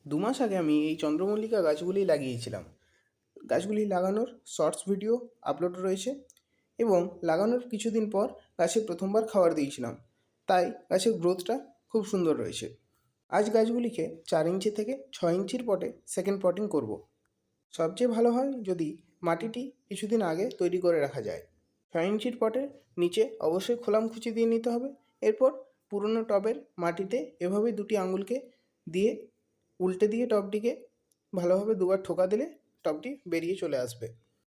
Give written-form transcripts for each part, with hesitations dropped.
দু মাস আগে আমি এই চন্দ্রমল্লিকা গাছগুলি লাগিয়েছিলাম। গাছগুলি লাগানোর শর্টস ভিডিও আপলোড রয়েছে এবং লাগানোর কিছুদিন পর গাছে প্রথমবার খাবার দিয়েছিলাম, তাই গাছের গ্রোথটা খুব সুন্দর রয়েছে। আজ গাছগুলিকে 4 ইঞ্চি থেকে 6 ইঞ্চির পটে সেকেন্ড পটিং করব। সবচেয়ে ভালো হয় যদি মাটিটি কিছুদিন আগে তৈরি করে রাখা যায়। 6 ইঞ্চির পটের নিচে অবশ্যই খোলামখুচি দিয়ে নিতে হবে। এরপর পুরনো টবের মাটিতে এভাবে দুটি আঙুলকে দিয়ে উল্টে দিয়ে টবটিকে ভালোভাবে দুবার ঠোকা দিলে টবটি বেরিয়ে চলে আসবে।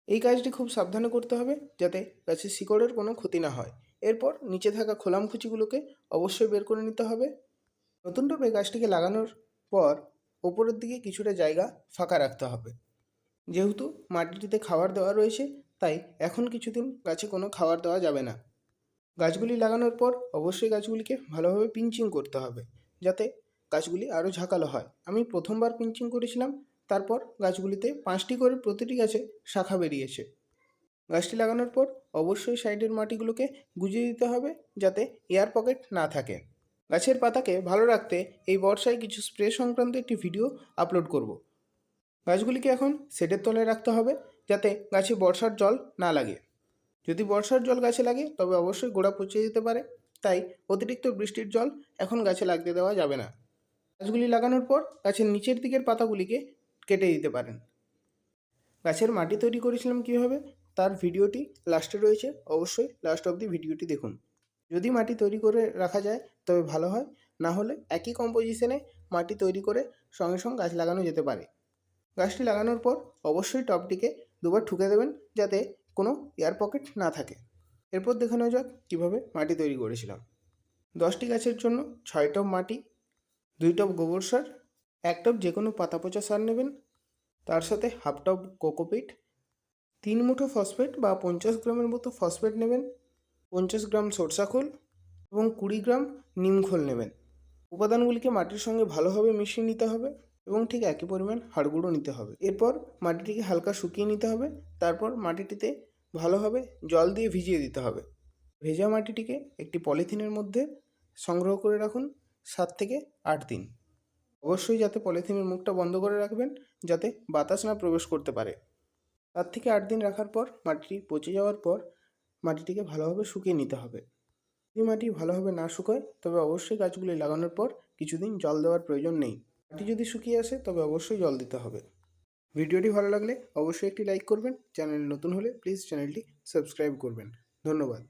এই কাজটি খুব সাবধানে করতে হবে যাতে গাছের শিকড়ের কোনো ক্ষতি না হয়। এরপর নিচে থাকা খোলামখুচিগুলোকে অবশ্যই বের করে নিতে হবে। নতুন টবে গাছটিকে লাগানোর পর ওপরের দিকে কিছুটা জায়গা ফাঁকা রাখতে হবে। যেহেতু মাটিটিতে খাবার দেওয়া রয়েছে, তাই এখন কিছুদিন গাছে কোনো খাবার দেওয়া যাবে না। গাছগুলি লাগানোর পর অবশ্যই গাছগুলিকে ভালোভাবে পিঞ্চিং করতে হবে যাতে গাছগুলি আরও ঝাঁকালো হয়। আমি প্রথমবার পিঞ্চিং করেছিলাম, তারপর গাছগুলিতে 5টি করে প্রতিটি গাছে শাখা বেরিয়েছে। গাছটি লাগানোর পর অবশ্যই সাইডের মাটিগুলোকে গুজিয়ে দিতে হবে যাতে এয়ার পকেট না থাকে। গাছের পাতাকে ভালো রাখতে এই বর্ষায় কিছু স্প্রে সংক্রান্ত একটি ভিডিও আপলোড করব। গাছগুলিকে এখন শেডের তলায় রাখতে হবে যাতে গাছে বর্ষার জল না লাগে। যদি বর্ষার জল গাছে লাগে তবে অবশ্যই গোড়া পচে যেতে পারে, তাই অতিরিক্ত বৃষ্টির জল এখন গাছে লাগতে দেওয়া যাবে না। গাছগুলি লাগানোর পর গাছের নিচের দিকের পাতাগুলিকে কেটে দিতে পারেন। গাছের মাটি তৈরি করেছিলাম কীভাবে তার ভিডিওটি লাস্টে রয়েছে, অবশ্যই লাস্ট অবধি ভিডিওটি দেখুন। যদি মাটি তৈরি করে রাখা যায় তবে ভালো হয়, না হলে একই কম্পোজিশনে মাটি তৈরি করে সঙ্গে সঙ্গে গাছ লাগানো যেতে পারে। গাছটি লাগানোর পর অবশ্যই টবটিকে দুবার ঠুকে দেবেন যাতে কোনো এয়ার পকেট না থাকে। এরপর দেখে নেওয়া যাক কীভাবে মাটি তৈরি করেছিলাম। 10টি গাছের জন্য 6 টব মাটি, 2 টব গোবর সার, 1 টব যে কোনো পাতা পচা সার নেবেন, তার সাথে হাফ টব কোকোপিট, 3 মুঠো ফসফেট বা 50 গ্রামের মতো ফসফেট নেবেন, 50 গ্রাম সরষা খোল এবং 20 গ্রাম নিম খোল নেবেন। উপাদানগুলিকে মাটির সঙ্গে ভালোভাবে মিশিয়ে নিতে হবে এবং ঠিক একই পরিমাণ হাড় গুঁড়ো নিতে হবে। এরপর মাটিটিকে হালকা শুকিয়ে নিতে হবে, তারপর মাটিটিতে ভালোভাবে জল দিয়ে ভিজিয়ে দিতে হবে। ভেজা মাটিটিকে একটি পলিথিনের মধ্যে সংগ্রহ করে রাখুন 7 থেকে 8 দিন। অবশ্যই যাতে পলিথিনের মুখটা বন্ধ করে রাখবেন যাতে বাতাস না প্রবেশ করতে পারে। 7 থেকে 8 দিন রাখার পর মাটিটি পচে যাওয়ার পর মাটিটিকে ভালোভাবে শুকিয়ে নিতে হবে। যদি মাটি ভালোভাবে না শুকায় তবে অবশ্যই গাছগুলি লাগানোর পর কিছুদিন জল দেওয়ার প্রয়োজন নেই। মাটি যদি শুকিয়ে আসে তবে অবশ্যই জল দিতে হবে। ভিডিওটি ভালো লাগলে অবশ্যই একটি লাইক করবেন। চ্যানেল নতুন হলে প্লিজ চ্যানেলটি সাবস্ক্রাইব করবেন। ধন্যবাদ।